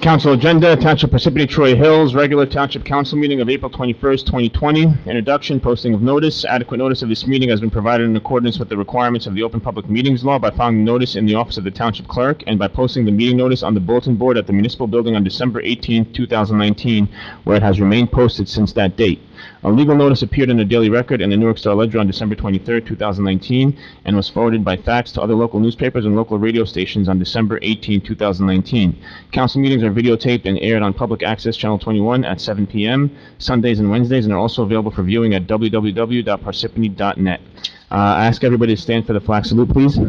Council agenda, Township Parsippany-Troy Hills, regular Township Council meeting of April 21st, 2020. Introduction, posting of notice. Adequate notice of this meeting has been provided in accordance with the requirements of the Open Public Meetings Law by filing notice in the office of the Township Clerk and by posting the meeting notice on the bulletin board at the Municipal Building on December 18th, 2019, where it has remained posted since that date. A legal notice appeared in the Daily Record and the Newark Star Ledger on December 23rd, 2019, and was forwarded by fax to other local newspapers and local radio stations on December 18, 2019. Council meetings are videotaped and aired on Public Access Channel 21 at 7 p.m. Sundays and Wednesdays, and are also available for viewing at www.parsippany.net. I ask everybody to stand for the flag salute, please.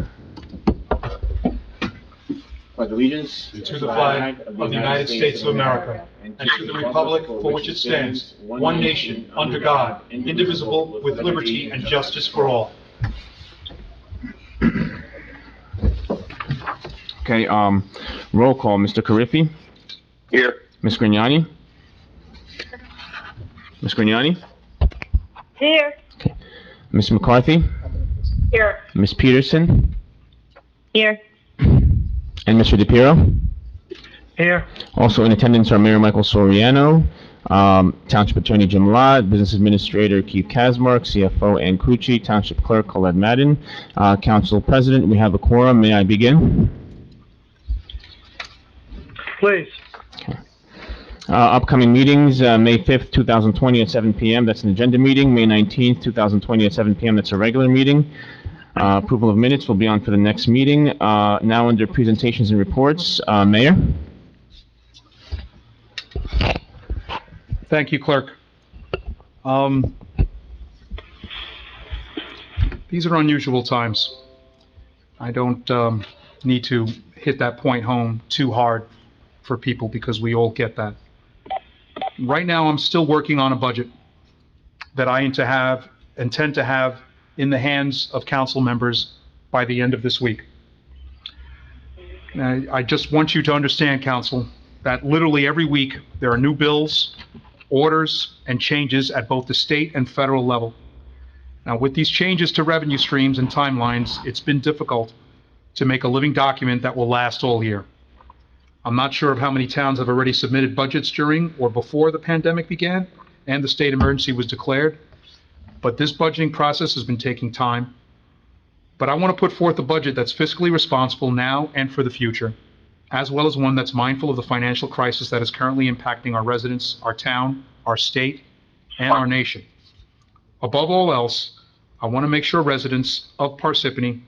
Pledge allegiance to the flag of the United States of America and to the republic for which it stands, one nation, under God, indivisible, with liberty and justice for all. Okay, roll call. Mr. Carriffy? Here. Ms. Grignani? Ms. Grignani? Here. Okay. Ms. McCarthy? Here. Ms. Peterson? Here. And Mr. DePiero? Here. Also in attendance are Mayor Michael Soriano, Township Attorney Jim Lott, Business Administrator Keith Kazmark, CFO Ann Cucci, Township Clerk Colette Madden. Council President, we have a quorum. May I begin? Please. Okay. Upcoming meetings, May 5th, 2020 at 7 p.m. That's an agenda meeting. May 19th, 2020 at 7 p.m. That's a regular meeting. Approval of minutes will be on for the next meeting. Now under presentations and reports, Mayor. Thank you, Clerk. These are unusual times. I don't need to hit that point home too hard for people because we all get that. Right now, I'm still working on a budget that I intend to have in the hands of council members by the end of this week. Now, I just want you to understand, council, that literally every week there are new bills, orders, and changes at both the state and federal level. Now, with these changes to revenue streams and timelines, it's been difficult to make a living document that will last all year. I'm not sure of how many towns have already submitted budgets during or before the pandemic began and the state emergency was declared, but this budgeting process has been taking time. But I want to put forth a budget that's fiscally responsible now and for the future, as well as one that's mindful of the financial crisis that is currently impacting our residents, our town, our state, and our nation. Above all else, I want to make sure residents of Parsippany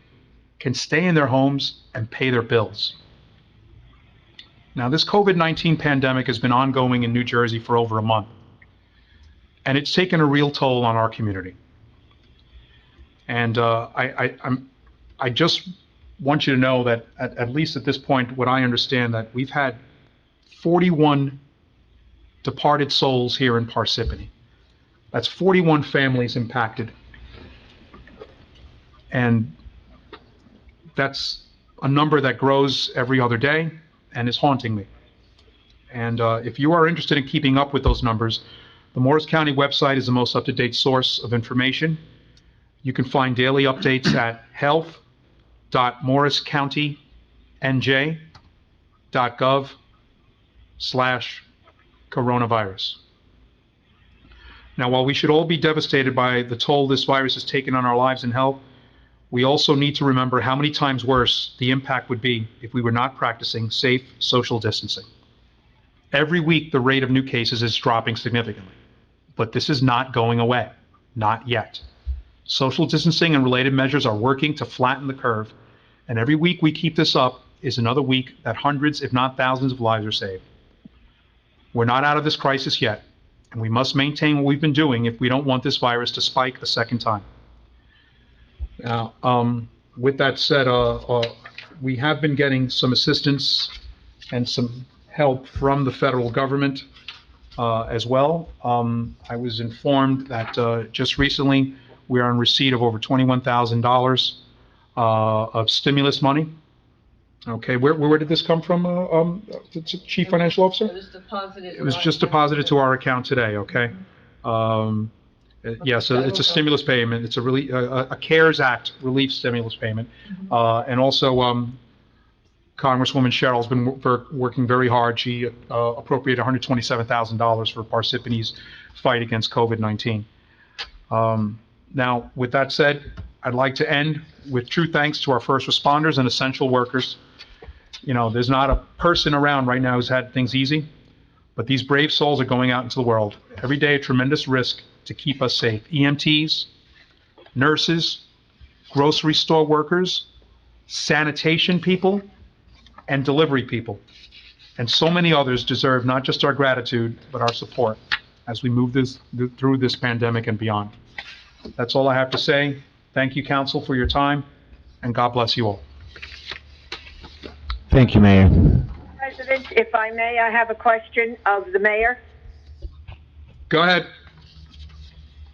can stay in their homes and pay their bills. Now, this COVID-19 pandemic has been ongoing in New Jersey for over a month, and it's taken a real toll on our community. And I just want you to know that at least at this point, what I understand, that we've had 41 departed souls here in Parsippany. That's 41 families impacted. And that's a number that grows every other day and is haunting me. And if you are interested in keeping up with those numbers, the Morris County website is the most up-to-date source of information. You can find daily updates at health.morriscountynj.gov/coronavirus. Now, while we should all be devastated by the toll this virus has taken on our lives and health, we also need to remember how many times worse the impact would be if we were not practicing safe social distancing. Every week, the rate of new cases is dropping significantly, but this is not going away, not yet. Social distancing and related measures are working to flatten the curve, and every week we keep this up is another week that hundreds, if not thousands, of lives are saved. We're not out of this crisis yet, and we must maintain what we've been doing if we don't want this virus to spike a second time. Now, with that said, we have been getting some assistance and some help from the federal government as well. I was informed that just recently we are in receipt of over $21,000 of stimulus money. Okay, where did this come from, Chief Financial Officer? It was deposited. It was just deposited to our account today, okay? Yeah, so it's a stimulus payment. It's a CARES Act relief stimulus payment. And also, Congresswoman Cheryl's been working very hard. She appropriated $127,000 for Parsippany's fight against COVID-19. Now, with that said, I'd like to end with true thanks to our first responders and essential workers. You know, there's not a person around right now who's had things easy, but these brave souls are going out into the world every day at tremendous risk to keep us safe. EMTs, nurses, grocery store workers, sanitation people, and delivery people. And so many others deserve not just our gratitude, but our support as we move through this pandemic and beyond. That's all I have to say. Thank you, Council, for your time, and God bless you all. Thank you, Mayor. President, if I may, I have a question of the mayor. Go ahead.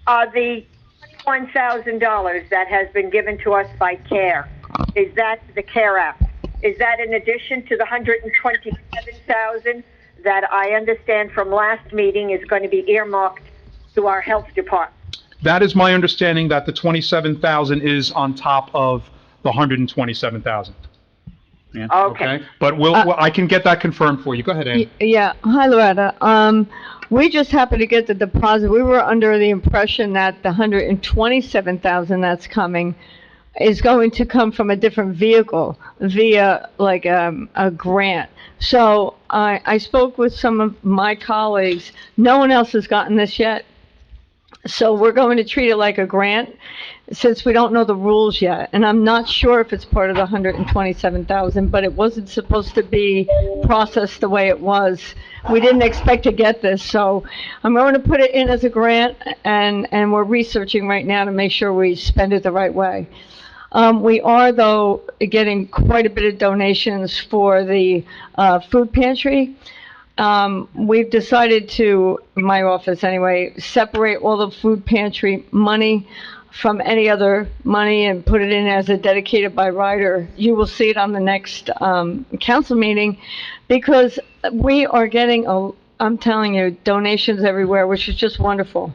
The $21,000 that has been given to us by CARE, is that the CARE Act? Is that in addition to the $127,000 that I understand from last meeting is going to be earmarked to our health department? That is my understanding, that the 27,000 is on top of the 127,000. Yeah. Okay. But I can get that confirmed for you. Go ahead, Ann. Yeah, hi Loretta. We just happened to get the deposit. We were under the impression that the 127,000 that's coming is going to come from a different vehicle via like a grant. So I spoke with some of my colleagues. No one else has gotten this yet. So we're going to treat it like a grant since we don't know the rules yet. And I'm not sure if it's part of the 127,000, but it wasn't supposed to be processed the way it was. We didn't expect to get this. So I'm going to put it in as a grant, and we're researching right now to make sure we spend it the right way. We are, though, getting quite a bit of donations for the food pantry. We've decided to, my office anyway, separate all the food pantry money from any other money and put it in as a dedicated by rider. You will see it on the next council meeting, because we are getting, I'm telling you, donations everywhere, which is just wonderful.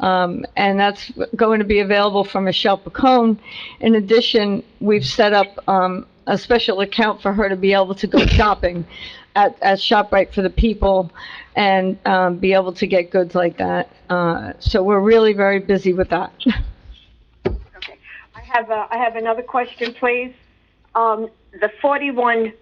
And that's going to be available from Michelle Pacone. In addition, we've set up a special account for her to be able to go shopping at ShopRite for the people and be able to get goods like that. So we're really very busy with that. Okay. I have another question, please. The 41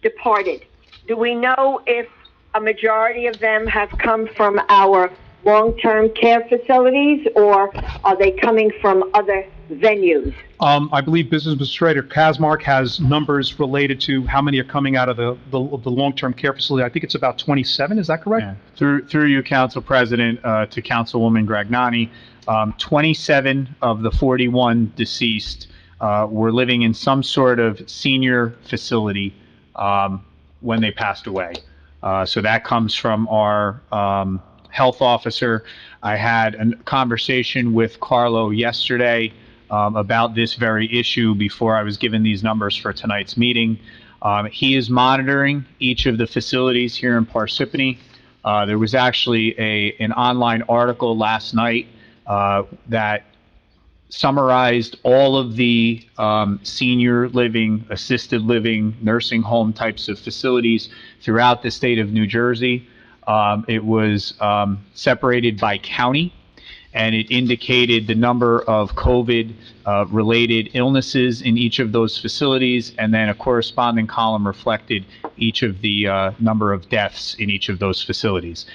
departed. Do we know if a majority of them have come from our long-term care facilities, or are they coming from other venues? I believe Business Administrator Kazmark has numbers related to how many are coming out of the long-term care facility. I think it's about 27, is that correct? Yeah. Through you, Council President, to Councilwoman Gragnani, 27 of the 41 deceased were living in some sort of senior facility when they passed away. So that comes from our health officer. I had a conversation with Carlo yesterday about this very issue before I was given these numbers for tonight's meeting. He is monitoring each of the facilities here in Parsippany. There was actually an online article last night that summarized all of the senior living, assisted living, nursing home types of facilities throughout the state of New Jersey. It was separated by county, and it indicated the number of COVID-related illnesses in each of those facilities, and then a corresponding column reflected each of the number of deaths in each of those facilities.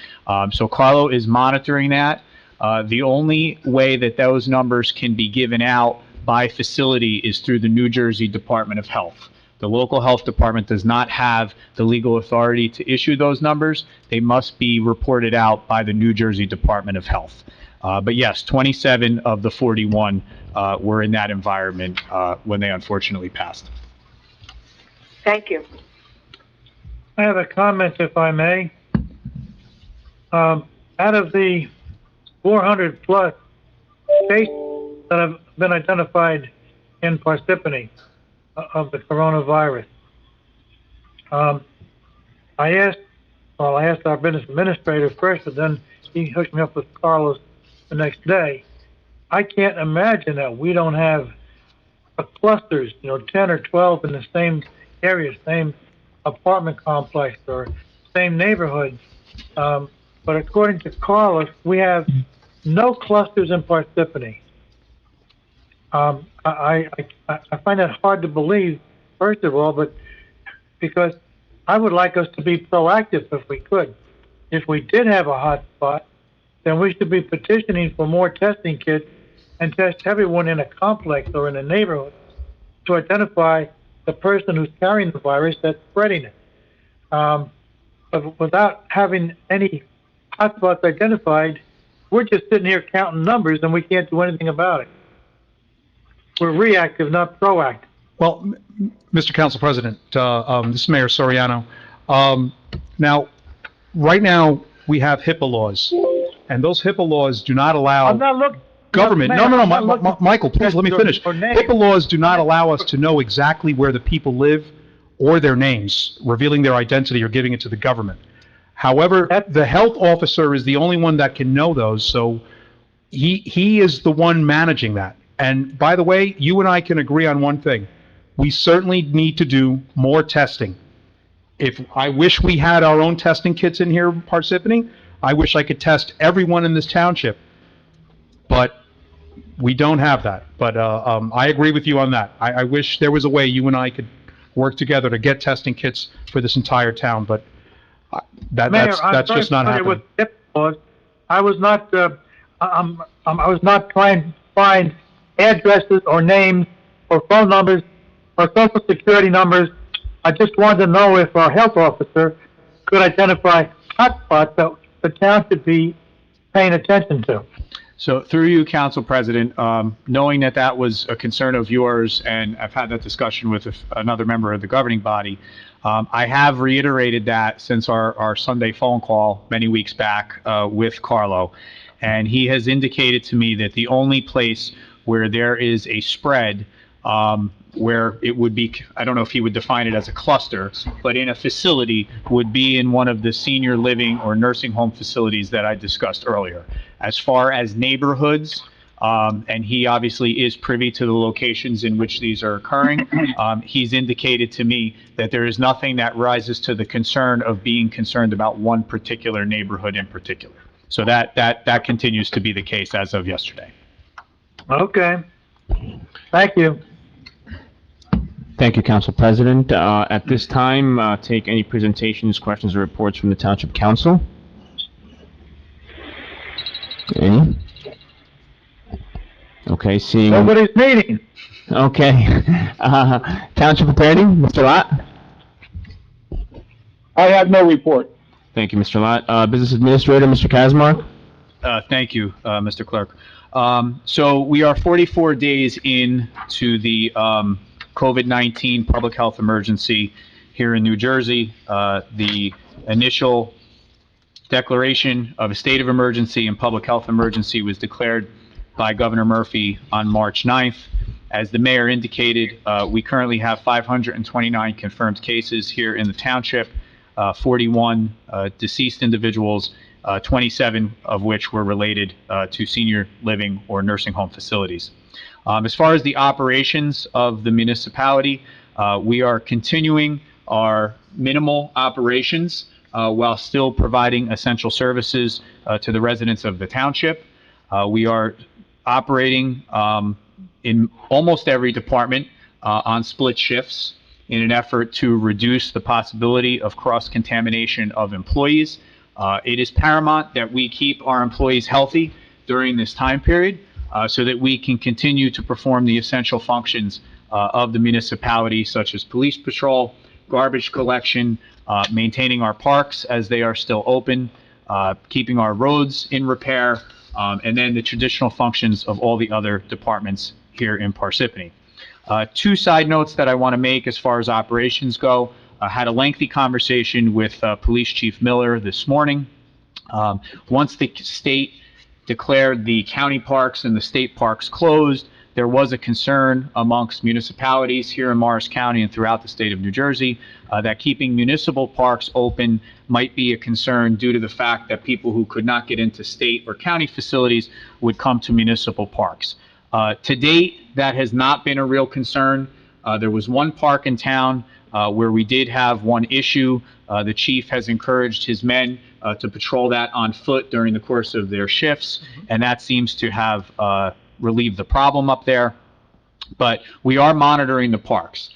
So Carlo is monitoring that. The only way that those numbers can be given out by facility is through the New Jersey Department of Health. The local health department does not have the legal authority to issue those numbers. They must be reported out by the New Jersey Department of Health. But yes, 27 of the 41 were in that environment when they unfortunately passed. Thank you. I have a comment, if I may. Out of the 400 plus cases that have been identified in Parsippany of the coronavirus, I asked our business administrator first, and then he hooked me up with Carlos the next day. I can't imagine that we don't have clusters, 10 or 12 in the same area, same apartment complex or same neighborhood. But according to Carlos, we have no clusters in Parsippany. I find that hard to believe, first of all, but because I would like us to be proactive if we could. If we did have a hot spot, then we should be petitioning for more testing kits and test everyone in a complex or in a neighborhood to identify the person who's carrying the virus that's spreading it. But without having any hotspots identified, we're just sitting here counting numbers and we can't do anything about it. We're reactive, not proactive. Well, Mr. Council President, this is Mayor Soriano. Now, right now, we have HIPAA laws, and those HIPAA laws do not allow I'm not looking. government. Mayor, No, I'm no, not no, looking- Michael, please let me finish. Or name. HIPAA laws do not allow us to know exactly where the people live or their names, revealing their identity or giving it to the government. However, the health officer is the only one that can know those, so he is the one managing that. And by the way, you and I can agree on one thing. We certainly need to do more testing. I wish we had our own testing kits in here, Parsippany. I wish I could test everyone in this township, but we don't have that. But I agree with you on that. I wish there was a way you and I could work together to get testing kits for this entire town, but Mayor, that's just not happening. With HIPAA laws. I was not trying to find addresses or names or phone numbers or social security numbers. I just wanted to know if our health officer could identify hotspots that the town should be paying attention to. So through you, Council President, knowing that that was a concern of yours, and I've had that discussion with another member of the governing body, I have reiterated that since our Sunday phone call many weeks back with Carlo, and he has indicated to me that the only place where there is a spread, where it would be, I don't know if he would define it as a cluster, but in a facility, would be in one of the senior living or nursing home facilities that I discussed earlier. As far as neighborhoods, and he obviously is privy to the locations in which these are occurring, he's indicated to me that there is nothing that rises to the concern of being concerned about one particular neighborhood in particular. So that continues to be the case as of yesterday. Okay. Thank you. Thank you, Council President. At this time, take any presentations, questions, or reports from the Township Council. Any? Okay, seeing... Nobody's meeting. Okay. Township Attorney, Mr. Lott? I have no report. Thank you, Mr. Lott. Business Administrator, Mr. Kazmark? Thank you, Mr. Clerk. So we are 44 days into the COVID-19 public health emergency here in New Jersey. The initial declaration of a state of emergency and public health emergency was declared by Governor Murphy on March 9th. As the mayor indicated, we currently have 529 confirmed cases here in the township, 41 deceased individuals, 27 of which were related to senior living or nursing home facilities. As far as the operations of the municipality, we are continuing our minimal operations while still providing essential services to the residents of the township. We are operating in almost every department on split shifts in an effort to reduce the possibility of cross-contamination of employees. It is paramount that we keep our employees healthy during this time period so that we can continue to perform the essential functions of the municipality, such as police patrol, garbage collection, maintaining our parks as they are still open, keeping our roads in repair, and then the traditional functions of all the other departments here in Parsippany. Two side notes that I want to make as far as operations go. I had a lengthy conversation with Police Chief Miller this morning. Once the state declared the county parks and the state parks closed, there was a concern amongst municipalities here in Morris County and throughout the state of New Jersey that keeping municipal parks open might be a concern due to the fact that people who could not get into state or county facilities would come to municipal parks. To date, that has not been a real concern. There was one park in town where we did have one issue. The chief has encouraged his men to patrol that on foot during the course of their shifts, and that seems to have relieved the problem up there. But we are monitoring the parks.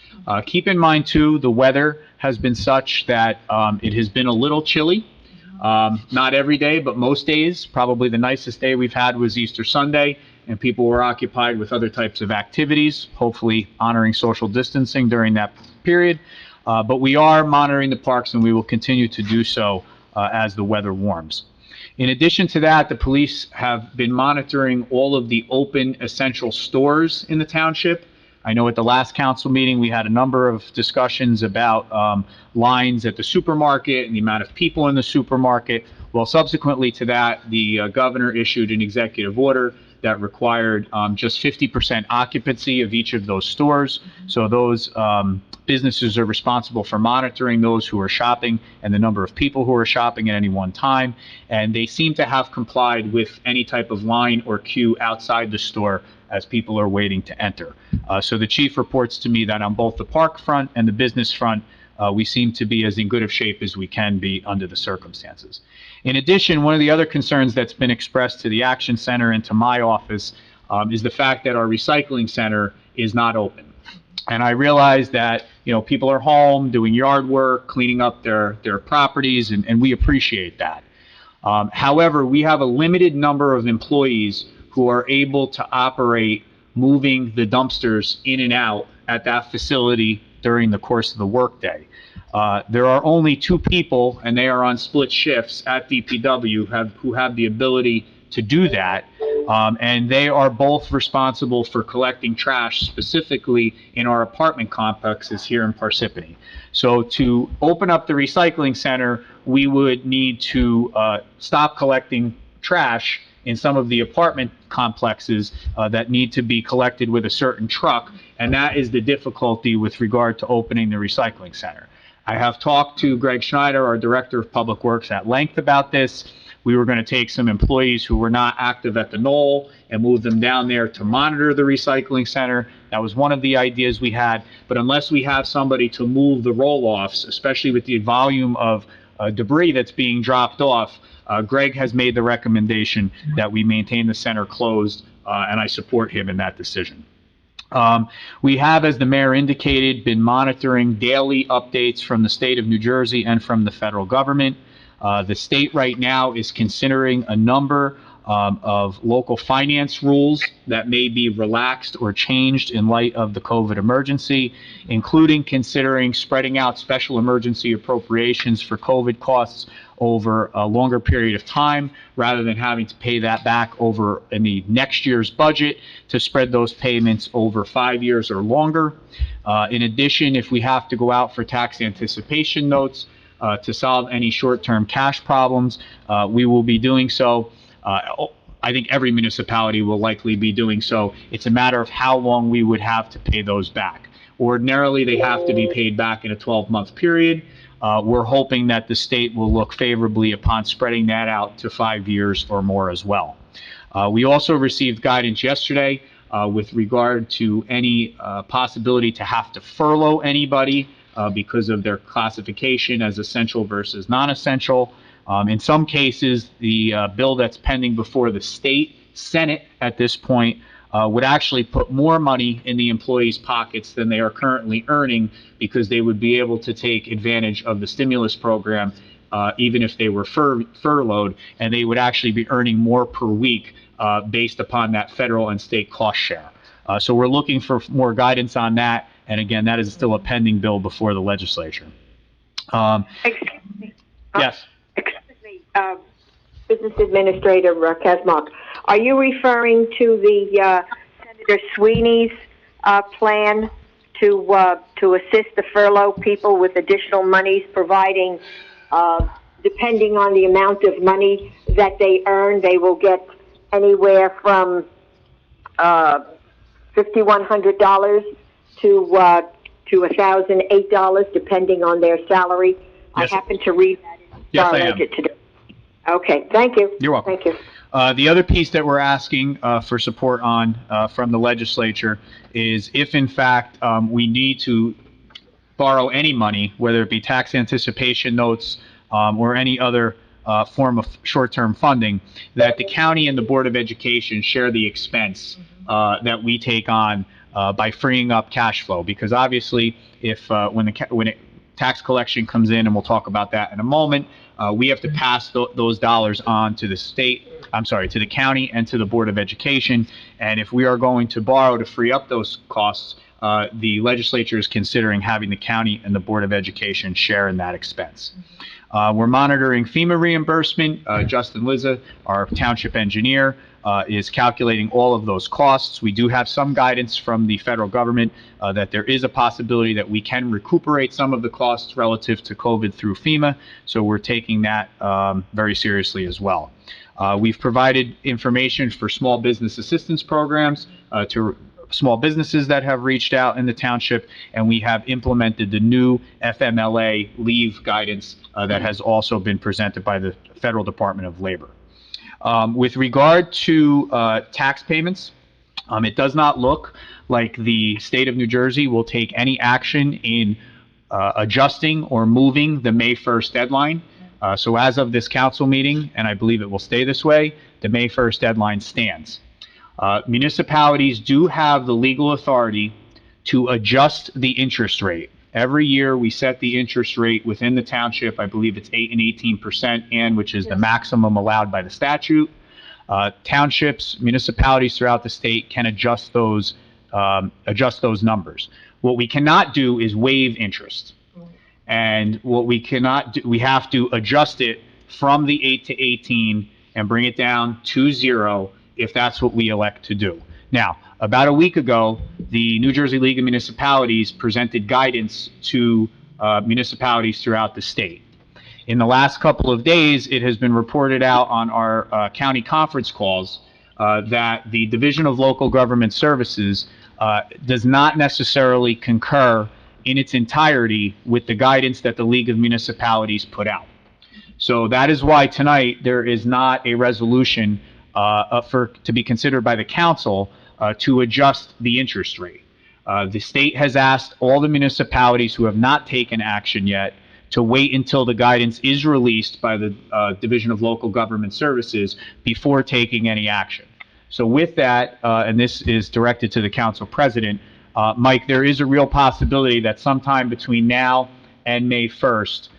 Keep in mind, too, the weather has been such that it has been a little chilly. Not every day, but most days. Probably the nicest day we've had was Easter Sunday, and people were occupied with other types of activities, hopefully honoring social distancing during that period. But we are monitoring the parks, and we will continue to do so as the weather warms. In addition to that, the police have been monitoring all of the open essential stores in the township. I know at the last council meeting, we had a number of discussions about lines at the supermarket and the amount of people in the supermarket. Well, subsequently to that, the governor issued an executive order that required just 50% occupancy of each of those stores. So those businesses are responsible for monitoring those who are shopping and the number of people who are shopping at any one time. And they seem to have complied with any type of line or queue outside the store as people are waiting to enter. So the chief reports to me that on both the park front and the business front, we seem to be as in good of shape as we can be under the circumstances. In addition, one of the other concerns that's been expressed to the Action Center and to my office is the fact that our recycling center is not open. And I realize that, people are home doing yard work, cleaning up their properties, and we appreciate that. However, we have a limited number of employees who are able to operate moving the dumpsters in and out at that facility during the course of the workday. There are only 2 people, and they are on split shifts at DPW who have the ability to do that, and they are both responsible for collecting trash, specifically in our apartment complexes here in Parsippany. So to open up the recycling center, we would need to stop collecting trash in some of the apartment complexes that need to be collected with a certain truck, and that is the difficulty with regard to opening the recycling center. I have talked to Greg Schneider, our Director of Public Works, at length about this. We were going to take some employees who were not active at the Knoll and move them down there to monitor the recycling center. That was one of the ideas we had, but unless we have somebody to move the roll-offs, especially with the volume of debris that's being dropped off, Greg has made the recommendation that we maintain the center closed, and I support him in that decision. We have, as the mayor indicated, been monitoring daily updates from the state of New Jersey and from the federal government. The state right now is considering a number of local finance rules that may be relaxed or changed in light of the COVID emergency, including considering spreading out special emergency appropriations for COVID costs over a longer period of time, rather than having to pay that back over in the next year's budget, to spread those payments over 5 years or longer. In addition, if we have to go out for tax anticipation notes to solve any short-term cash problems, we will be doing so. I think every municipality will likely be doing so. It's a matter of how long we would have to pay those back. Ordinarily, they have to be paid back in a 12-month period. We're hoping that the state will look favorably upon spreading that out to 5 years or more as well. We also received guidance yesterday with regard to any possibility to have to furlough anybody because of their classification as essential versus non-essential. In some cases, the bill that's pending before the state Senate at this point would actually put more money in the employees' pockets than they are currently earning, because they would be able to take advantage of the stimulus program even if they were furloughed, and they would actually be earning more per week based upon that federal and state cost share. So we're looking for more guidance on that, and again, that is still a pending bill before the legislature. Excuse me. Yes. Excuse me, Business Administrator Kazmark. Are you referring to the Senator Sweeney's plan to assist the furlough people with additional monies, providing, depending on the amount of money that they earn, they will get anywhere from $5,100 to $1,008, depending on their salary? Yes. I happened to read that in Yes, our I am. budget today. Okay, thank you. You're welcome. Thank you. The other piece that we're asking for support on from the legislature is if in fact we need to borrow any money, whether it be tax anticipation notes or any other form of short-term funding, that the county and the Board of Education share the expense that we take on by freeing up cash flow. Because obviously, if when tax collection comes in, and we'll talk about that in a moment, we have to pass those dollars on to the to the county and to the Board of Education. And if we are going to borrow to free up those costs, the legislature is considering having the county and the Board of Education share in that expense. We're monitoring FEMA reimbursement. Justin Lizza, our township engineer, is calculating all of those costs. We do have some guidance from the federal government that there is a possibility that we can recuperate some of the costs relative to COVID through FEMA, so we're taking that very seriously as well. We've provided information for small business assistance programs to small businesses that have reached out in the township, and we have implemented the new FMLA leave guidance that has also been presented by the Federal Department of Labor. With regard to tax payments, it does not look like the state of New Jersey will take any action in adjusting or moving the May 1st deadline. So as of this council meeting, and I believe it will stay this way, the May 1st deadline stands. Municipalities do have the legal authority to adjust the interest rate. Every year we set the interest rate within the township. I believe it's 8 and 18%, and which is the maximum allowed by the statute. Townships, municipalities throughout the state can adjust those numbers. What we cannot do is waive interest. And what we cannot do, we have to adjust it from the 8 to 18 and bring it down to 0 if that's what we elect to do. Now, about a week ago, the New Jersey League of Municipalities presented guidance to municipalities throughout the state. In the last couple of days, it has been reported out on our county conference calls that the Division of Local Government Services does not necessarily concur in its entirety with the guidance that the League of Municipalities put out. So that is why tonight there is not a resolution to be considered by the council to adjust the interest rate. The state has asked all the municipalities who have not taken action yet to wait until the guidance is released by the Division of Local Government Services before taking any action. So with that, and this is directed to the council president, Mike, there is a real possibility that sometime between now and May 1st,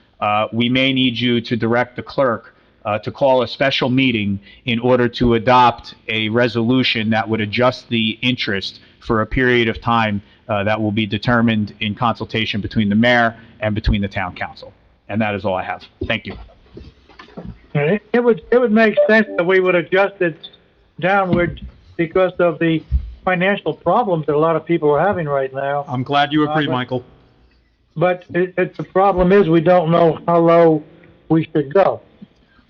we may need you to direct the clerk to call a special meeting in order to adopt a resolution that would adjust the interest for a period of time that will be determined in consultation between the mayor and between the town council. And that is all I have. Thank you. It would make sense that we would adjust it downward because of the financial problems that a lot of people are having right now. I'm glad you agree, Michael. But the problem is we don't know how low we should go.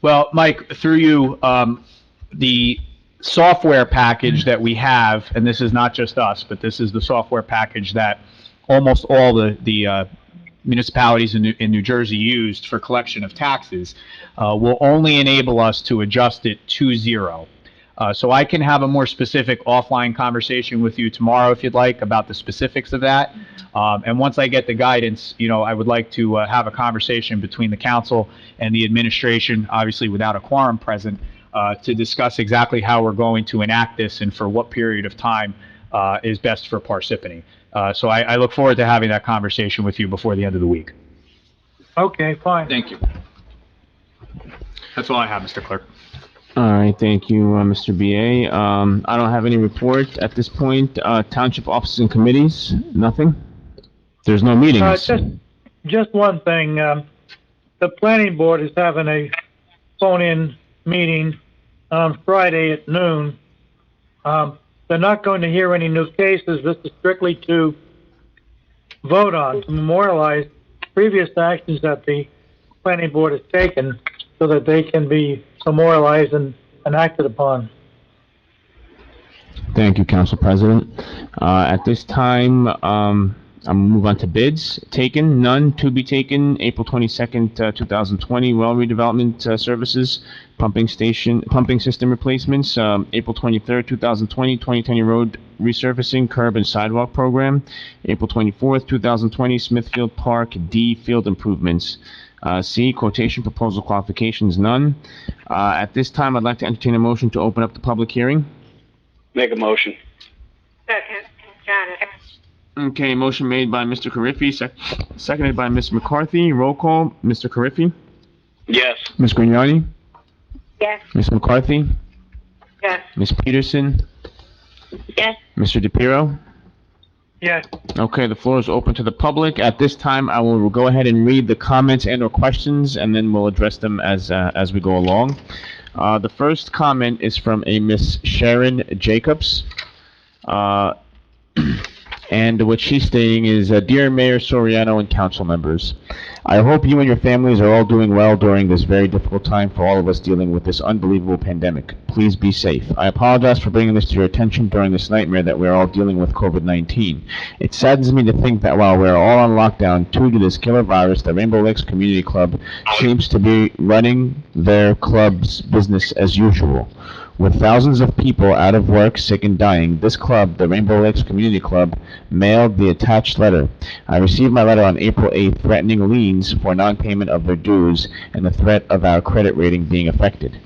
Well, Mike, through you, the software package that we have, and this is not just us, but this is the software package that almost all the municipalities in New Jersey used for collection of taxes, will only enable us to adjust it to 0. So I can have a more specific offline conversation with you tomorrow if you'd like about the specifics of that. And once I get the guidance, I would like to have a conversation between the council and the administration, obviously without a quorum present, to discuss exactly how we're going to enact this and for what period of time is best for Parsippany. So I look forward to having that conversation with you before the end of the week. Okay, fine. Thank you. That's all I have, Mr. Clerk. All right, thank you, Mr. B.A. I don't have any report at this point. Township offices and committees, nothing? There's no meetings. Just one thing. The planning board is having a phone-in meeting on Friday at noon. They're not going to hear any new cases. This is strictly to vote on, to memorialize previous actions that the planning board has taken so that they can be memorialized and acted upon. Thank you, Council President. At this time, I'm gonna move on to bids. Taken, none. To be taken, April 22nd, 2020, well redevelopment services, pumping system replacements. April 23rd, 2020, 2020 road resurfacing, curb and sidewalk program. April 24th, 2020, Smithfield Park D field improvements. C, quotation proposal qualifications, none. At this time, I'd like to entertain a motion to open up the public hearing. Make a motion. Second, Janet. Okay, motion made by Mr. Carriffy, seconded by Ms. McCarthy. Roll call, Mr. Carriffy? Yes. Ms. Grignani? Yes. Ms. McCarthy? Yes. Ms. Peterson? Yes. Mr. DePiero? Yes. Okay, the floor is open to the public. At this time, I will go ahead and read the comments and/or questions, and then we'll address them as we go along. The first comment is from a Miss Sharon Jacobs. And what she's stating is, Dear Mayor Soriano and council members, I hope you and your families are all doing well during this very difficult time for all of us dealing with this unbelievable pandemic. Please be safe. I apologize for bringing this to your attention during this nightmare that we're all dealing with COVID-19. It saddens me to think that while we're all on lockdown due to this killer virus, the Rainbow Lakes Community Club seems to be running their club's business as usual. With thousands of people out of work, sick, and dying, this club, the Rainbow Lakes Community Club, mailed the attached letter. I received my letter on April 8th threatening liens for non-payment of their dues and the threat of our credit rating being affected.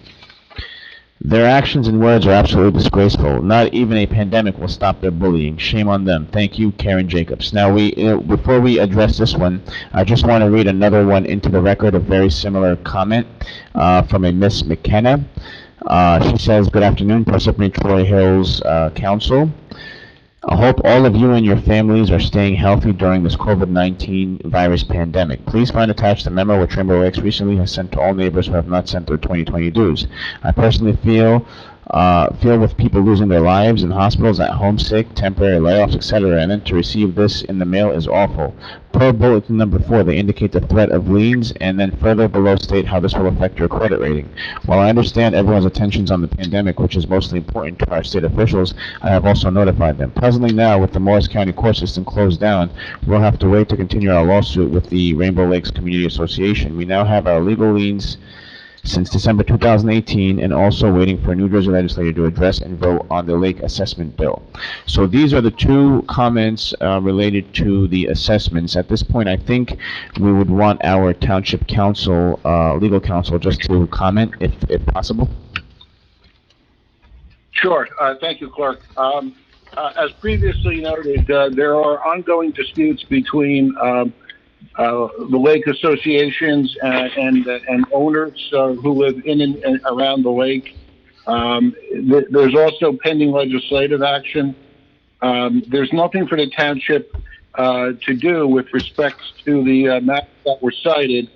Their actions and words are absolutely disgraceful. Not even a pandemic will stop their bullying. Shame on them. Thank you, Karen Jacobs. Now, before we address this one, I just want to read another one into the record, a very similar comment from a Miss McKenna. She says, Good afternoon, Parsippany-Troy Hills Council. I hope all of you and your families are staying healthy during this COVID-19 virus pandemic. Please find attached the memo which Rainbow Lakes recently has sent to all neighbors who have not sent their 2020 dues. I personally feel with people losing their lives in hospitals, at home sick, temporary layoffs, etc., and then to receive this in the mail is awful. Per bulletin number 4, they indicate the threat of liens, and then further below state how this will affect your credit rating. While I understand everyone's attentions on the pandemic, which is mostly important to our state officials, I have also notified them. Presently now, with the Morris County court system closed down, we'll have to wait to continue our lawsuit with the Rainbow Lakes Community Association. We now have our legal liens since December 2018, and also waiting for a New Jersey legislature to address and vote on the lake assessment bill. So these are the two comments related to the assessments. At this point, I think we would want our township council, legal counsel, just to comment, if possible. Sure. Thank you, Clerk. As previously noted, there are ongoing disputes between the lake associations and owners who live in and around the lake. There's also pending legislative action. There's nothing for the township to do with respect to the maps that were cited.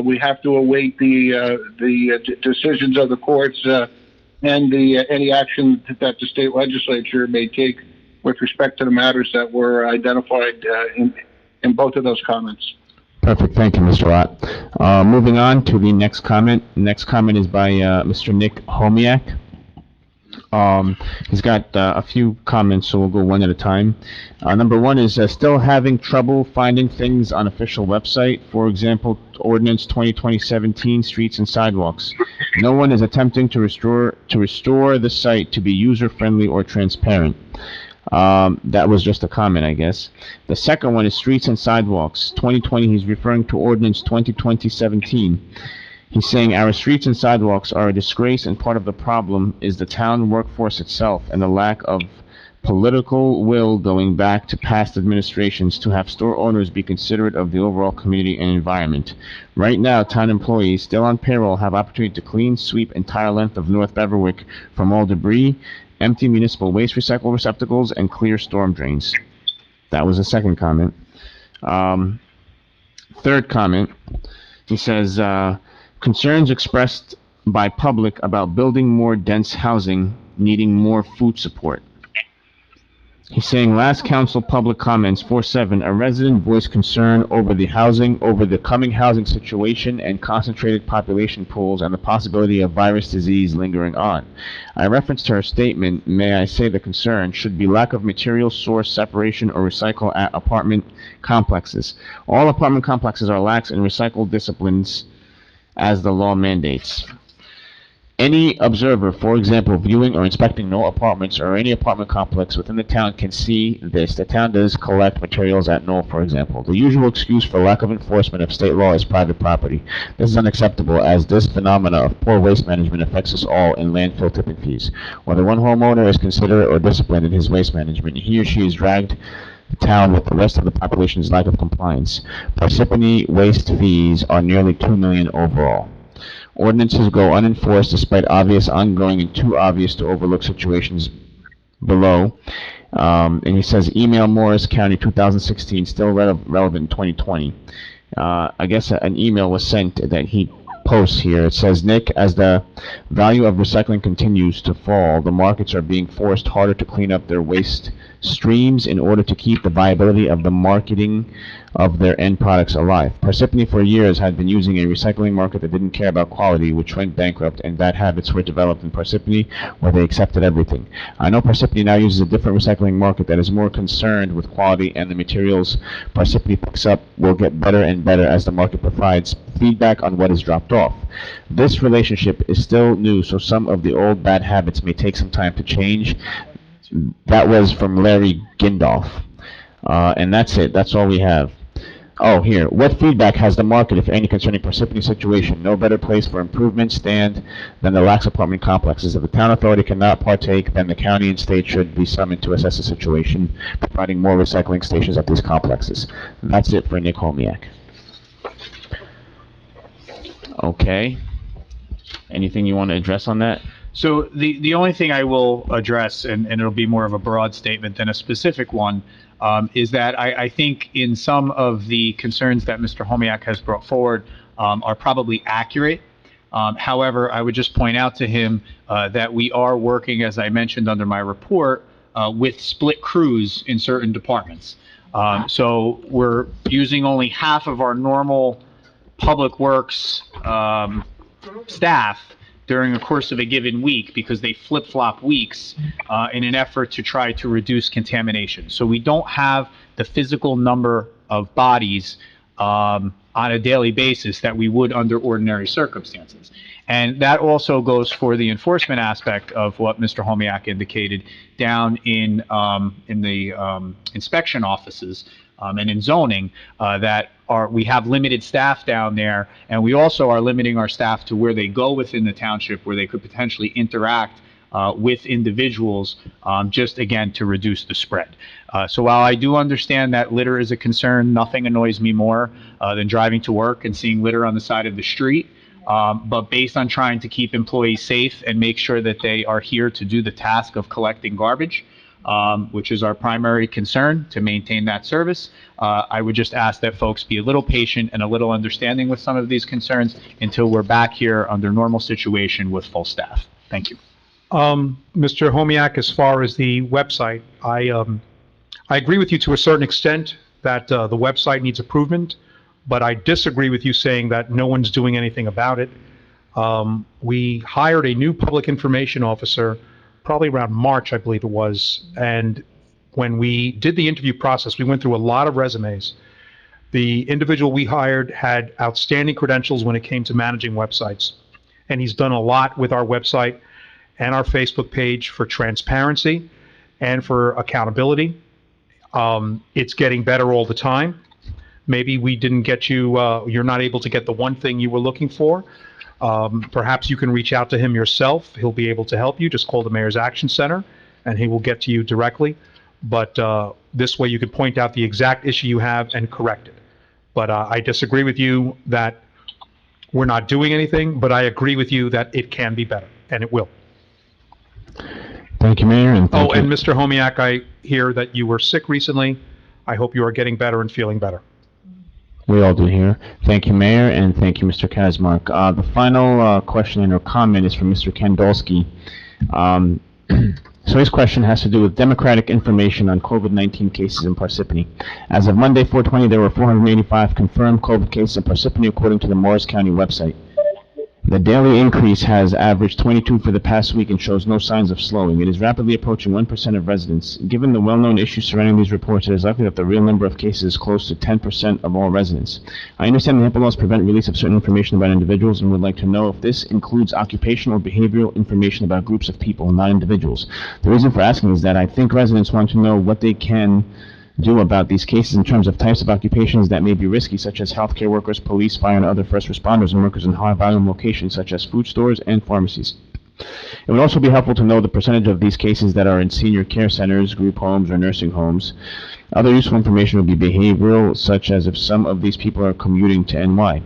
We have to await the decisions of the courts and any action that the state legislature may take with respect to the matters that were identified in both of those comments. Perfect. Thank you, Mr. Ott. Moving on to the next comment. Next comment is by Mr. Nick Homiak. He's got a few comments, so we'll go one at a time. Number one is still having trouble finding things on official website. For example, Ordinance 2020-17, Streets and Sidewalks. No one is attempting to restore the site to be user-friendly or transparent. That was just a comment, I guess. The second one is Streets and Sidewalks. 2020, he's referring to Ordinance 2020-17. He's saying our streets and sidewalks are a disgrace, and part of the problem is the town workforce itself and the lack of political will going back to past administrations to have store owners be considerate of the overall community and environment. Right now, town employees still on payroll have opportunity to clean, sweep entire length of North Beverwick from all debris, empty municipal waste recycle receptacles, and clear storm drains. That was the second comment. Third comment, he says, concerns expressed by public about building more dense housing needing more food support. He's saying, last council public comments, 4/7, a resident voiced concern over the coming housing situation and concentrated population pools and the possibility of virus disease lingering on. I referenced her statement, may I say the concern should be lack of material source separation or recycle at apartment complexes. All apartment complexes are lax in recycle disciplines as the law mandates. Any observer, for example, viewing or inspecting no apartments or any apartment complex within the town can see this. The town does collect materials at no, for example. The usual excuse for lack of enforcement of state law is private property. This is unacceptable as this phenomena of poor waste management affects us all in landfill tipping fees. Whether one homeowner is considerate or disciplined in his waste management, he or she is dragged the town with the rest of the population's lack of compliance. Parsippany waste fees are nearly $2 million overall. Ordinances go unenforced despite obvious, ongoing, and too obvious to overlook situations below. And he says, email Morris County 2016, still relevant in 2020. I guess an email was sent that he posts here. It says, Nick, as the value of recycling continues to fall, the markets are being forced harder to clean up their waste streams in order to keep the viability of the marketing of their end products alive. Parsippany for years had been using a recycling market that didn't care about quality, which went bankrupt, and bad habits were developed in Parsippany, where they accepted everything. I know Parsippany now uses a different recycling market that is more concerned with quality, and the materials Parsippany picks up will get better and better as the market provides feedback on what is dropped off. This relationship is still new, so some of the old bad habits may take some time to change. That was from Larry Gindolf. And that's it. That's all we have. Oh, here. What feedback has the market, if any, concerning Parsippany situation? No better place for improvement stand than the lax apartment complexes. If the town authority cannot partake, then the county and state should be summoned to assess the situation, providing more recycling stations at these complexes. That's it for Nick Homiak. Okay. Anything you want to address on that? So the only thing I will address, and it'll be more of a broad statement than a specific one, is that I think in some of the concerns that Mr. Homiak has brought forward are probably accurate. However, I would just point out to him that we are working, as I mentioned under my report, with split crews in certain departments. So we're using only half of our normal public works staff during the course of a given week because they flip-flop weeks in an effort to try to reduce contamination. So we don't have the physical number of bodies on a daily basis that we would under ordinary circumstances. And that also goes for the enforcement aspect of what Mr. Homiak indicated down in the inspection offices and in zoning we have limited staff down there, and we also are limiting our staff to where they go within the township where they could potentially interact with individuals, just again to reduce the spread. So while I do understand that litter is a concern, nothing annoys me more than driving to work and seeing litter on the side of the street. But based on trying to keep employees safe and make sure that they are here to do the task of collecting garbage, which is our primary concern to maintain that service, I would just ask that folks be a little patient and a little understanding with some of these concerns until we're back here under normal situation with full staff. Thank you. Mr. Homiak, as far as the website, I agree with you to a certain extent that the website needs improvement, but I disagree with you saying that no one's doing anything about it. We hired a new public information officer probably around March, I believe it was, and when we did the interview process, we went through a lot of resumes. The individual we hired had outstanding credentials when it came to managing websites, and he's done a lot with our website and our Facebook page for transparency and for accountability. It's getting better all the time. Maybe we didn't get you, you're not able to get the one thing you were looking for. Perhaps you can reach out to him yourself. He'll be able to help you. Just call the Mayor's Action Center and he will get to you directly. But this way you can point out the exact issue you have and correct it. But I disagree with you that we're not doing anything, but I agree with you that it can be better, and it will. Thank you, Mayor. And thank you. And Mr. Homiak, I hear that you were sick recently. I hope you are getting better and feeling better. We all do here. Thank you, Mayor, and thank you, Mr. Kazmark. The final question or comment is from Mr. Kendolski. So his question has to do with democratic information on COVID-19 cases in Parsippany. As of Monday, 4/20, there were 485 confirmed COVID cases in Parsippany, according to the Morris County website. The daily increase has averaged 22 for the past week and shows no signs of slowing. It is rapidly approaching 1% of residents. Given the well-known issues surrounding these reports, it is likely that the real number of cases is close to 10% of all residents. I understand the HIPAA laws prevent release of certain information about individuals and would like to know if this includes occupational or behavioral information about groups of people, not individuals. The reason for asking is that I think residents want to know what they can do about these cases in terms of types of occupations that may be risky, such as healthcare workers, police, fire, and other first responders, and workers in high-volume locations such as food stores and pharmacies. It would also be helpful to know the percentage of these cases that are in senior care centers, group homes, or nursing homes. Other useful information would be behavioral, such as if some of these people are commuting to NY.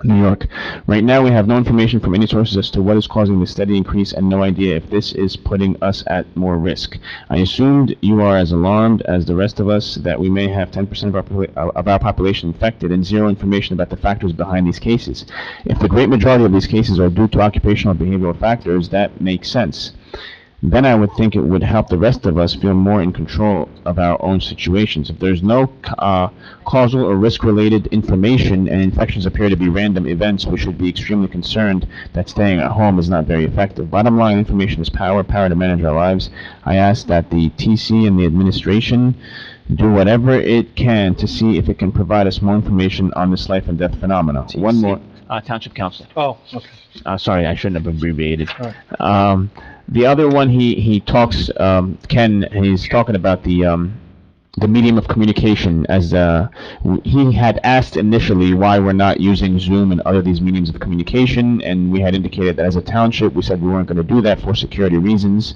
New York. Right now, we have no information from any sources as to what is causing the steady increase and no idea if this is putting us at more risk. I assumed you are as alarmed as the rest of us that we may have 10% of our population infected and zero information about the factors behind these cases. If the great majority of these cases are due to occupational and behavioral factors, that makes sense. Then I would think it would help the rest of us feel more in control of our own situations. If there's no causal or risk-related information and infections appear to be random events, we should be extremely concerned that staying at home is not very effective. Bottom line, information is power to manage our lives. I ask that the TC and the administration do whatever it can to see if it can provide us more information on this life and death phenomena. TC. One more. Township Council. Oh, okay. Sorry, I shouldn't have abbreviated. All right. The other one, he talks, Ken, he's talking about the medium of communication, as he had asked initially why we're not using Zoom and other these mediums of communication, and we had indicated that as a township we said we weren't going to do that for security reasons,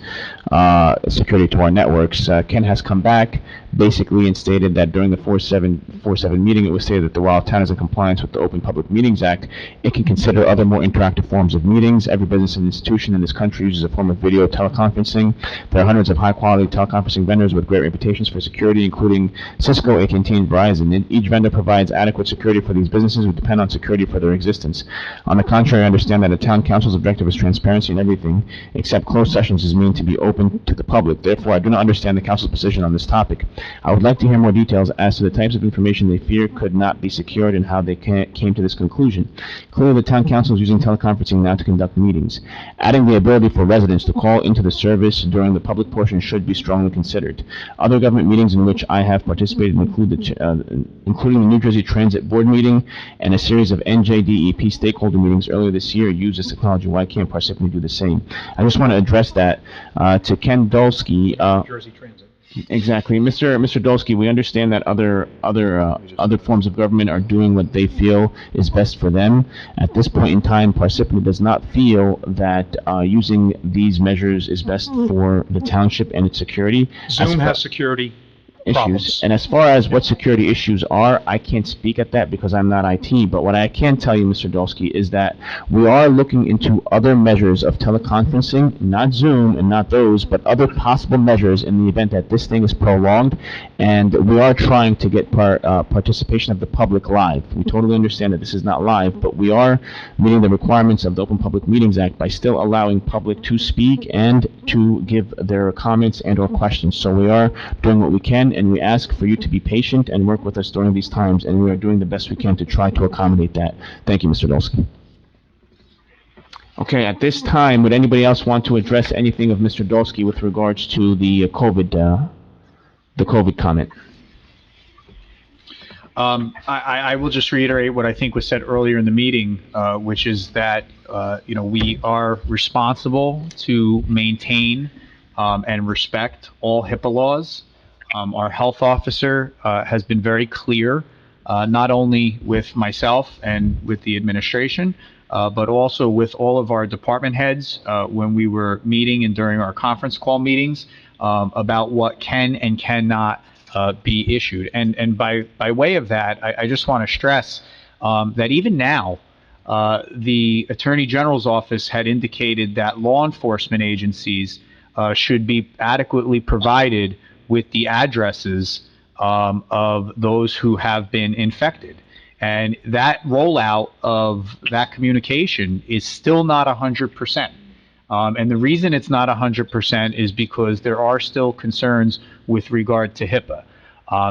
security to our networks. Ken has come back basically and stated that during the 4/7 meeting it was stated that while town is in compliance with the Open Public Meetings Act, it can consider other more interactive forms of meetings. Every business and institution in this country uses a form of video teleconferencing. There are hundreds of high-quality teleconferencing vendors with great reputations for security, including Cisco, AT&T, and Verizon. Each vendor provides adequate security for these businesses who depend on security for their existence. On the contrary, I understand that a town council's objective is transparency in everything, except closed sessions is meant to be open to the public. Therefore, I do not understand the council's position on this topic. I would like to hear more details as to the types of information they fear could not be secured and how they came to this conclusion. Clearly, the town council is using teleconferencing now to conduct meetings. Adding the ability for residents to call into the service during the public portion should be strongly considered. Other government meetings in which I have participated including the New Jersey Transit Board meeting and a series of NJDEP stakeholder meetings earlier this year use this technology. Why can't Parsippany do the same? I just want to address that to Ken Dolsky. Jersey Transit. Exactly, Mr. Dolsky. We understand that other forms of government are doing what they feel is best for them. At this point in time, Parsippany does not feel that using these measures is best for the township and its security. Zoom has security problems. Issues. And as far as what security issues are, I can't speak at that because I'm not IT, but what I can tell you, Mr. Dolsky, is that we are looking into other measures of teleconferencing, not Zoom and not those, but other possible measures in the event that this thing is prolonged, and we are trying to get participation of the public live. We totally understand that this is not live, but we are meeting the requirements of the Open Public Meetings Act by still allowing public to speak and to give their comments and or questions. So we are doing what we can, and we ask for you to be patient and work with us during these times, and we are doing the best we can to try to accommodate that. Thank you, Mr. Dolsky. Okay, at this time, would anybody else want to address anything of Mr. Dolsky with regards to the COVID comment? I will just reiterate what I think was said earlier in the meeting, which is that we are responsible to maintain and respect all HIPAA laws. Our health officer has been very clear, not only with myself and with the administration, but also with all of our department heads when we were meeting and during our conference call meetings about what can and cannot be issued. And by way of that, I just want to stress that even now, the Attorney General's office had indicated that law enforcement agencies should be adequately provided with the addresses of those who have been infected. And that rollout of that communication is still not 100%. And the reason it's not 100% is because there are still concerns with regard to HIPAA.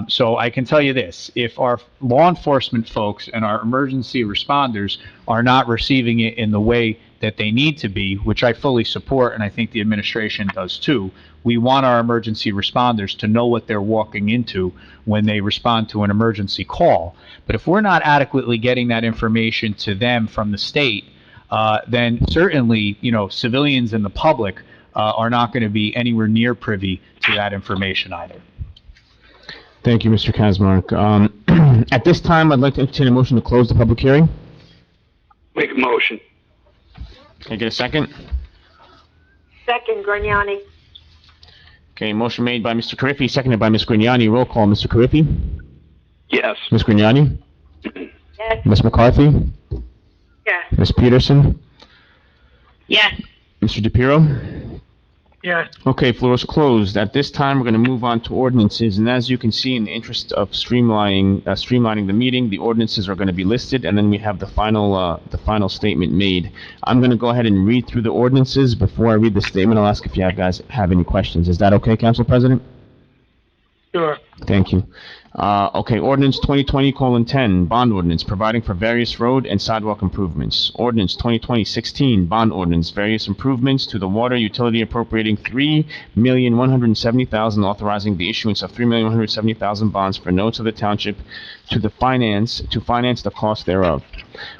So I can tell you this, if our law enforcement folks and our emergency responders are not receiving it in the way that they need to be, which I fully support, and I think the administration does too, we want our emergency responders to know what they're walking into when they respond to an emergency call. But if we're not adequately getting that information to them from the state, then certainly, civilians and the public are not going to be anywhere near privy to that information either. Thank you, Mr. Kazmark. At this time, I'd like to entertain a motion to close the public hearing. Make a motion. Can I get a second? Second, Grignani. Okay, motion made by Mr. Carriffy, seconded by Ms. Grignani. Roll call, Mr. Carriffy? Yes. Ms. Grignani? Yes. Ms. McCarthy? Yes. Ms. Peterson? Yes. Mr. DePiero? Yes. Okay, floor is closed. At this time, we're going to move on to ordinances, and as you can see, in the interest of streamlining the meeting, the ordinances are going to be listed, and then we have the final statement made. I'm going to go ahead and read through the ordinances. Before I read the statement, I'll ask if you guys have any questions. Is that okay, Council President? Sure. Thank you. Okay, ordinance 2020:10, bond ordinance providing for various road and sidewalk improvements. Ordinance 2020-16, bond ordinance, various improvements to the water utility appropriating $3,170,000, authorizing the issuance of $3,170,000 bonds for notes of the township to finance the cost thereof.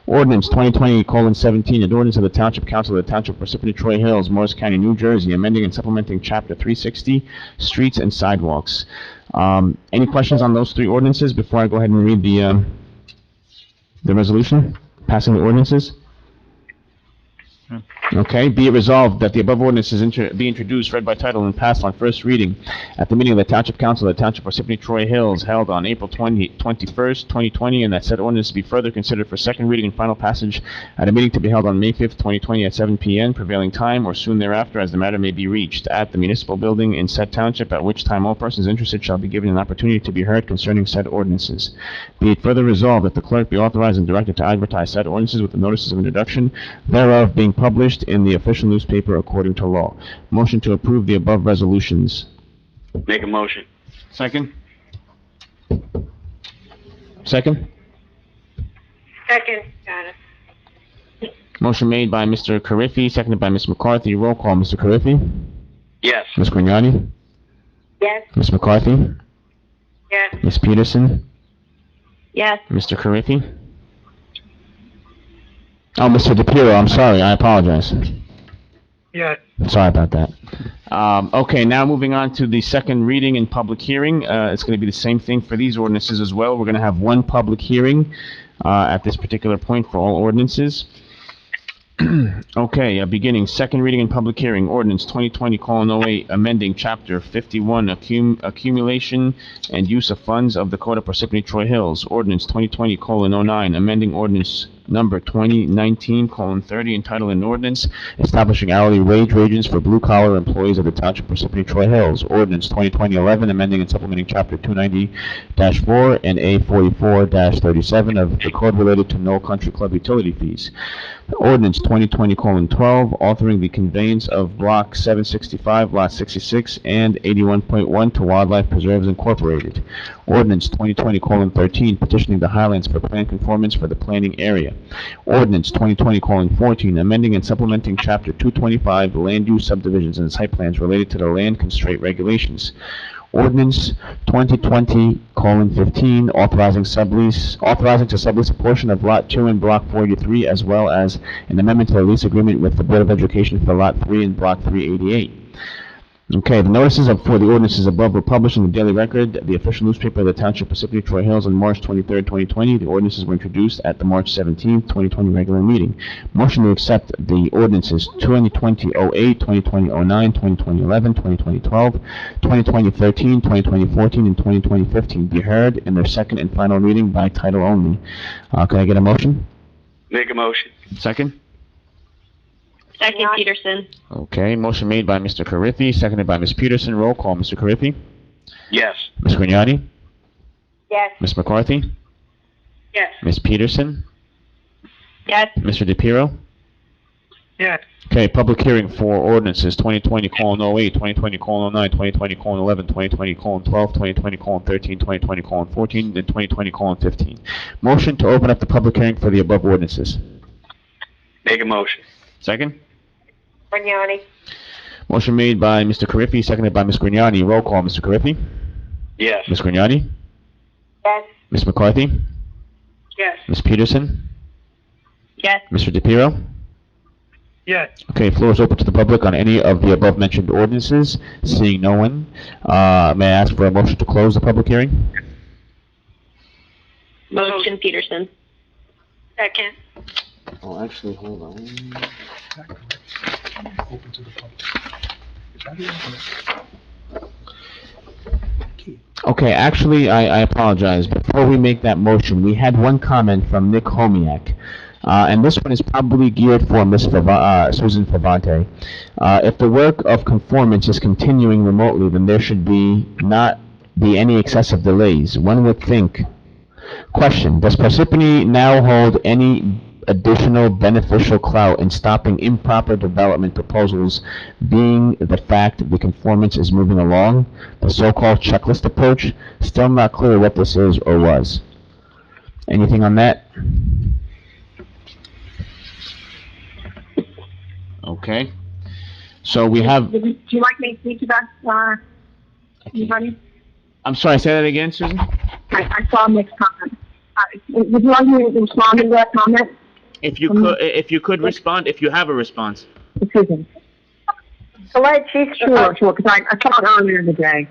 Ordinance 2020:17, an ordinance of the Township Council of the Township of Parsippany-Troy Hills, Morris County, New Jersey, amending and supplementing Chapter 360, Streets and Sidewalks. Any questions on those three ordinances before I go ahead and read the resolution passing the ordinances? Okay, be it resolved that the above ordinances be introduced, read by title, and passed on first reading at the meeting of the Township Council of the Township of Parsippany-Troy Hills held on April 21st, 2020, and that said ordinance be further considered for second reading and final passage at a meeting to be held on May 5th, 2020 at 7 p.m. prevailing time or soon thereafter as the matter may be reached at the municipal building in said township, at which time all persons interested shall be given an opportunity to be heard concerning said ordinances. Be it further resolved that the clerk be authorized and directed to advertise said ordinances with the notices of introduction thereof being published in the official newspaper according to law. Motion to approve the above resolutions. Make a motion. Second? Second? Second. Got it. Motion made by Mr. Carriffy, seconded by Ms. McCarthy. Roll call, Mr. Carriffy? Yes. Ms. Grignani? Yes. Ms. McCarthy? Yes. Ms. Peterson? Yes. Mr. Carriffy? Oh, Mr. DePiero, I'm sorry. I apologize. Yes. Sorry about that. Okay, now moving on to the second reading and public hearing. It's going to be the same thing for these ordinances as well. We're going to have one public hearing at this particular point for all ordinances. Okay, beginning second reading and public hearing, ordinance 2020:08, amending Chapter 51, accumulation and use of funds of the Code of Parsippany-Troy Hills. Ordinance 2020:09, amending ordinance number 2019:30, entitled an ordinance establishing hourly wage ranges for blue-collar employees of the Township of Parsippany-Troy Hills. Ordinance 2020:11, amending and supplementing Chapter 290-4 and A44-37 of the code related to no country club utility fees. Ordinance 2020:12, authoring the conveyance of Block 765, Lot 66, and 81.1 to Wildlife Preserves Incorporated. Ordinance 2020:13, petitioning the Highlands for plan conformance for the planning area. Ordinance 2020:14, amending and supplementing Chapter 225, land use subdivisions and site plans related to the land constraint regulations. Ordinance 2020:15, authorizing to sublease a portion of Lot 2 in Block 43, as well as an amendment to the lease agreement with the Board of Education for Lot 3 in Block 388. Okay, the notices for the ordinances above were published in the Daily Record, the official newspaper of the Township of Parsippany-Troy Hills, on March 23rd, 2020. The ordinances were introduced at the March 17th, 2020 regular meeting. Motion to accept the ordinances 2020:08, 2020:09, 2020:11, 2020:12, 2020:13, 2020:14, and 2020:15 be heard in their second and final reading by title only. Can I get a motion? Make a motion. Second? Second, Peterson. Okay, motion made by Mr. Carriffy, seconded by Ms. Peterson. Roll call, Mr. Carriffy? Yes. Ms. Grignani? Yes. Ms. McCarthy? Yes. Ms. Peterson? Yes. Mr. DePiero? Yes. Okay, public hearing for ordinances 2020:08, 2020:09, 2020:11, 2020:12, 2020:13, 2020:14, and 2020:15. Motion to open up the public hearing for the above ordinances. Make a motion. Second? Grignani. Motion made by Mr. Carriffy, seconded by Ms. Grignani. Roll call, Mr. Carriffy? Yes. Ms. Grignani? Yes. Ms. McCarthy? Yes. Ms. Peterson? Yes. Mr. DePiero? Yes. Okay, floor is open to the public on any of the above-mentioned ordinances. Seeing no one, may I ask for a motion to close the public hearing? Motion Peterson. Second. Oh, actually, hold on. Open to the public. Okay, actually, I apologize. Before we make that motion, we had one comment from Nick Homiak. And this one is probably geared for Ms. Susan Favante. If the work of conformance is continuing remotely, then there should not be any excessive delays. One would think. Question, does Parsippany now hold any additional beneficial clout in stopping improper development proposals, being the fact the conformance is moving along? The so-called checklist approach? Still not clear what this is or was. Anything on that? Okay. So we have... Do you like me to speak to that, anybody? I'm sorry, say that again, Susan? I saw Nick's comment. Would you like me to respond to that comment? If you could respond, if you have a response. Susan. Go ahead, Chief. Sure, because I saw it earlier in the day.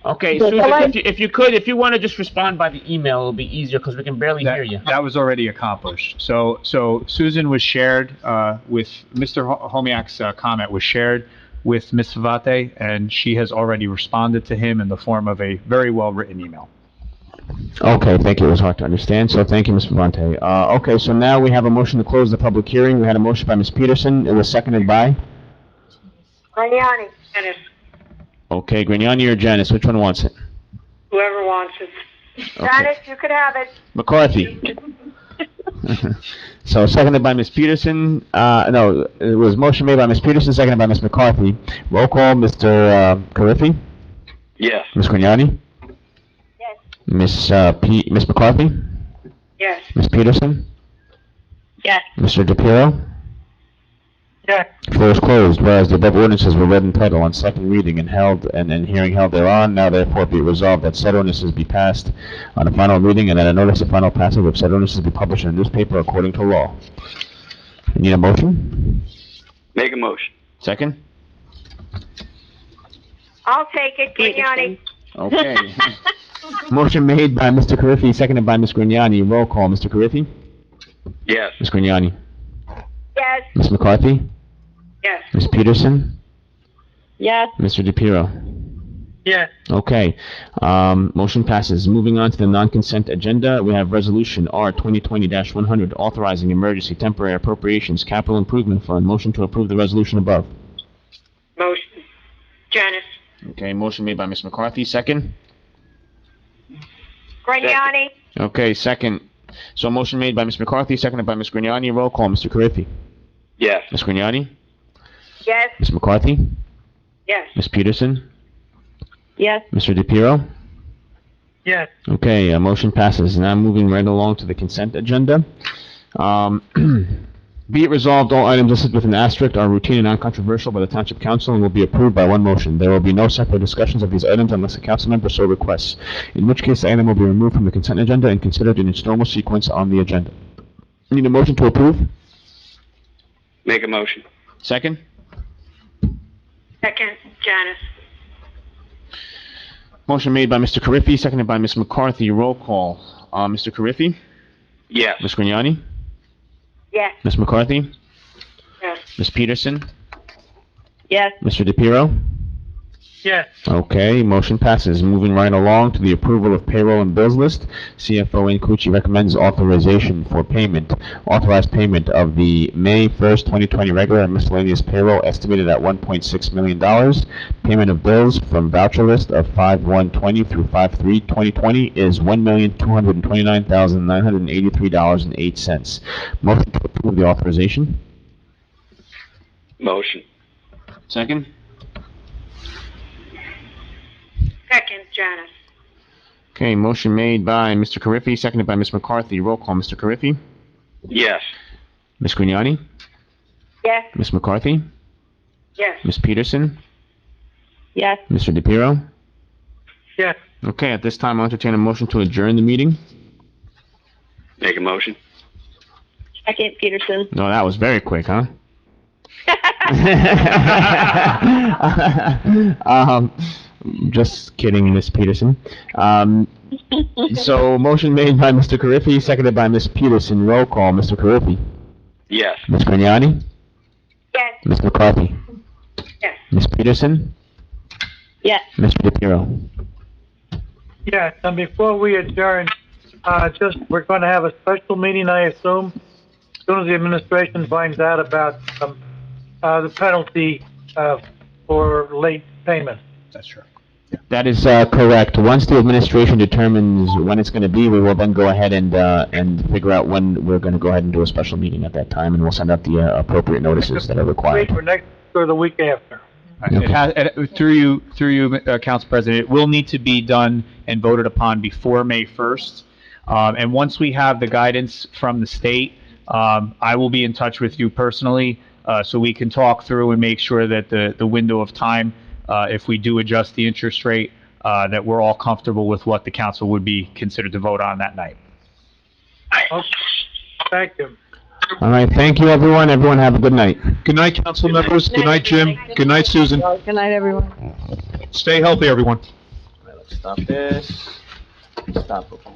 Okay, Go Susan, ahead. if you want to just respond by the email, it'll be easier because we can barely hear you. That was already accomplished. So Susan was shared with, Mr. Homiak's comment was shared with Ms. Favate, and she has already responded to him in the form of a very well-written email. Okay, thank you. It was hard to understand, so thank you, Ms. Favante. Okay, so now we have a motion to close the public hearing. We had a motion by Ms. Peterson. It was seconded by? Grignani. Dennis. Okay, Grignani or Janice, which one wants it? Whoever wants it. Okay. Janice, you could have it. McCarthy. So seconded by Ms. Peterson. No, it was motion made by Ms. Peterson, seconded by Ms. McCarthy. Roll call, Mr. Carriffy? Yes. Ms. Grignani? Yes. Ms. McCarthy? Yes. Ms. Peterson? Yes. Mr. DePiero? Yes. Floor is closed, whereas the above ordinances were read in title on second reading and hearing held thereon, now therefore be resolved that said ordinances be passed on a final reading and that a notice of final passage of said ordinances be published in a newspaper according to law. You need a motion? Make a motion. Second? I'll take it, Grignani. Okay. Motion made by Mr. Carriffy, seconded by Ms. Grignani. Roll call, Mr. Carriffy? Yes. Ms. Grignani? Yes. Ms. McCarthy? Yes. Ms. Peterson? Yes. Mr. DePiero? Yes. Okay, motion passes. Moving on to the non-consent agenda, we have Resolution R 2020-100, authorizing emergency temporary appropriations, capital improvement fund. Motion to approve the resolution above. Motion. Janice. Okay, motion made by Ms. McCarthy, second. Grignani. Okay, second. So motion made by Ms. McCarthy, seconded by Ms. Grignani. Roll call, Mr. Carriffy. Yes. Ms. Grignani? Yes. Ms. McCarthy? Yes. Ms. Peterson? Yes. Mr. DePiero? Yes. Okay, motion passes. Now moving right along to the consent agenda. Be it resolved, all items listed with an asterisk are routine and non-controversial by the Township Council and will be approved by one motion. There will be no separate discussions of these items unless a council member so requests, in which case the item will be removed from the consent agenda and considered in its normal sequence on the agenda. Need a motion to approve? Make a motion. Second? Second. Janice. Motion made by Mr. Carriffy, seconded by Ms. McCarthy. Roll call. Mr. Carriffy? Yes. Ms. Grignani? Yes. Ms. McCarthy? Yes. Ms. Peterson? Yes. Mr. DePiero? Yes. Okay, motion passes. Moving right along to the approval of payroll and bills list. CFO Nkuchi recommends authorization for payment, authorized payment of the May 1st, 2020 regular and miscellaneous payroll estimated at $1.6 million. Payment of bills from voucher list of 5/1/20 through 5/3/2020 is $1,229,983.08. Motion to approve the authorization. Motion. Second? Second, Janice. Okay, motion made by Mr. Carriffy, seconded by Ms. McCarthy. Roll call, Mr. Carriffy? Yes. Ms. Grignani? Yes. Ms. McCarthy? Yes. Ms. Peterson? Yes. Mr. DePiero? Yes. Okay, at this time, I'll entertain a motion to adjourn the meeting. Make a motion. Second, Peterson. No, that was very quick, huh? Just kidding, Miss Peterson. So motion made by Mr. Carriffy, seconded by Miss Peterson. Roll call, Mr. Carriffy. Yes. Ms. Grignani? Yes. Ms. McCarthy? Yes. Ms. Peterson? Yes. Mr. DePiero? Yes, and before we adjourn, we're going to have a special meeting, I assume, as soon as the administration finds out about, the penalty, for late payment. That's true. That is correct. Once the administration determines when it's going to be, we will then go ahead and figure out when we're going to go ahead and do a special meeting at that time, and we'll send out the appropriate notices that are required. Week or next, or the week after. Through you, Council President, it will need to be done and voted upon before May 1st. And once we have the guidance from the state, I will be in touch with you personally, so we can talk through and make sure that the window of time, if we do adjust the interest rate, that we're all comfortable with what the council would be considered to vote on that night. Okay. Thank you. All right, thank you, everyone. Everyone have a good night. Good night, council members. Good night, Jim. Good night, Susan. Good night, everyone. Stay healthy, everyone. Let's stop this. Stop recording.